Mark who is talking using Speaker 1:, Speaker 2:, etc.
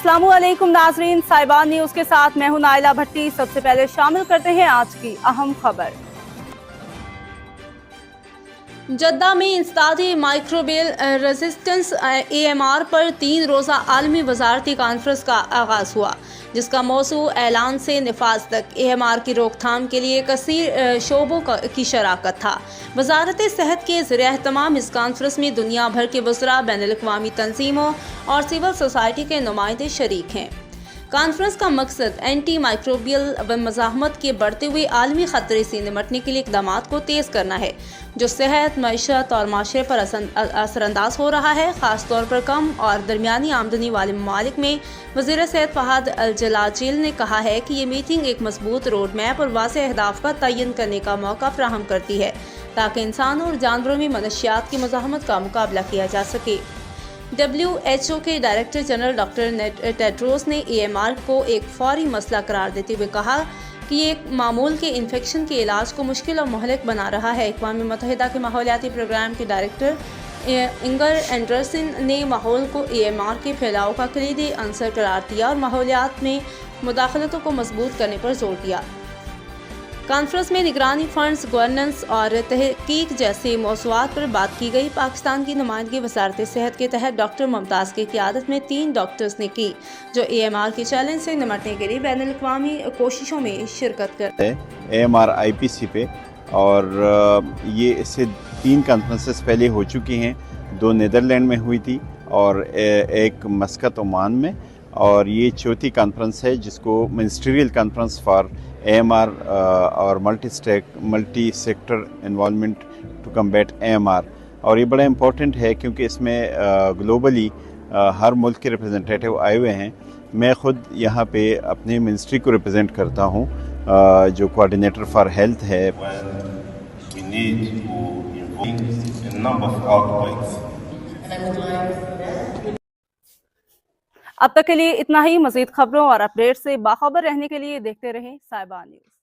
Speaker 1: अस्सलाम वालेकुम नाजरीन, साहिबान न्यूज के साथ मैं हूं नाइला भट्टी। सबसे पहले शामिल करते हैं आज की अहम खबर। जद्दा में इंसदादी माइक्रोबियल रेजिस्टेंस AMR पर 3 रोज़ा आलमी वजारती कॉन्फ्रेंस का आगाज़ हुआ, जिसका मौजू ऐलान से नफाज तक AMR की रोकथाम के लिए कसीर शोबों की शराकत था। वजारत सेहत के ज़रिए-ए-तमाम इस कॉन्फ्रेंस में दुनिया भर के वज़रा, बैनुल-अक़वामी तंजीमों और सिविल सोसाइटी के नुमाइंदे शरीक हैं। कॉन्फ्रेंस का मकसद एंटी माइक्रोबियल मज़ाहमत के बढ़ते हुए आलमी ख़तरे से निमटने के लिए इक़दामात को तेज़ करना है, जो सेहत, मईशत और माशरे पर असरअंदाज हो रहा है। ख़ास तौर पर कम और दरमियानी आमदनी वाले ममालिक में वज़ीर सेहत फ़हाद अल-जलाजिल ने कहा है कि ये मीटिंग एक मजबूत रोड मैप और वाज़ेह अहदाफ का तयन करने का मौका फराहम करती है, ताकि इंसानों और जानवरों में मनशियात की मज़ाहमत का मुकाबला किया जा सके। WHO के डायरेक्टर जनरल डॉक्टर टेड्रोस ने AMR को एक फौरी मसला करार देते हुए कहा कि ये एक मामूल के इन्फेक्शन के इलाज को मुश्किल और महलिक बना रहा है। अक़वाम मुत्तहिदा के माहौलियाती प्रोग्राम के डायरेक्टर इंगर एंडरसन ने माहौल को AMR के फैलाव का कलीदी अंसर करार दिया और माहौलियात में मुदाखलतों को मजबूत करने पर जोर दिया। कॉन्फ्रेंस में निगरानी फंड्स, गवर्नेंस और तहकीक जैसे मौज़ूआत पर बात की गई। पाकिस्तान की नुमाइंदगी वज़ारत सेहत के तहत डॉक्टर मुमताज़ की क़ियादत में 3 डॉक्टर्स ने की, जो AMR के चैलेंज से निमटने के लिए बैनुल-अक़वामी कोशिशों में शिरकत करते हैं।
Speaker 2: AMR IPC पे, और ये इससे 3 कॉन्फ्रेंसेस पहले हो चुकी हैं। 2 नीदरलैंड में हुई थी और एक मस्कत ओमान में, और ये चौथी कॉन्फ्रेंस है जिसको मिनिस्ट्रियल कॉन्फ्रेंस फॉर AMR और multi sector involvement to combat AMR। और ये बड़ा इम्पोर्टेंट है क्योंकि इसमें ग्लोबली हर मुल्क के रिप्रेजेंटेटिव आए हुए हैं। मैं ख़ुद यहाँ पे अपनी मिनिस्ट्री को रिप्रेजेंट करता हूँ, जो कोऑर्डिनेटर फॉर हेल्थ है।
Speaker 1: अब तक के लिए इतना ही। मज़ीद खबरों और अपडेट से बाखबर रहने के लिए देखते रहें साहिबान न्यूज़।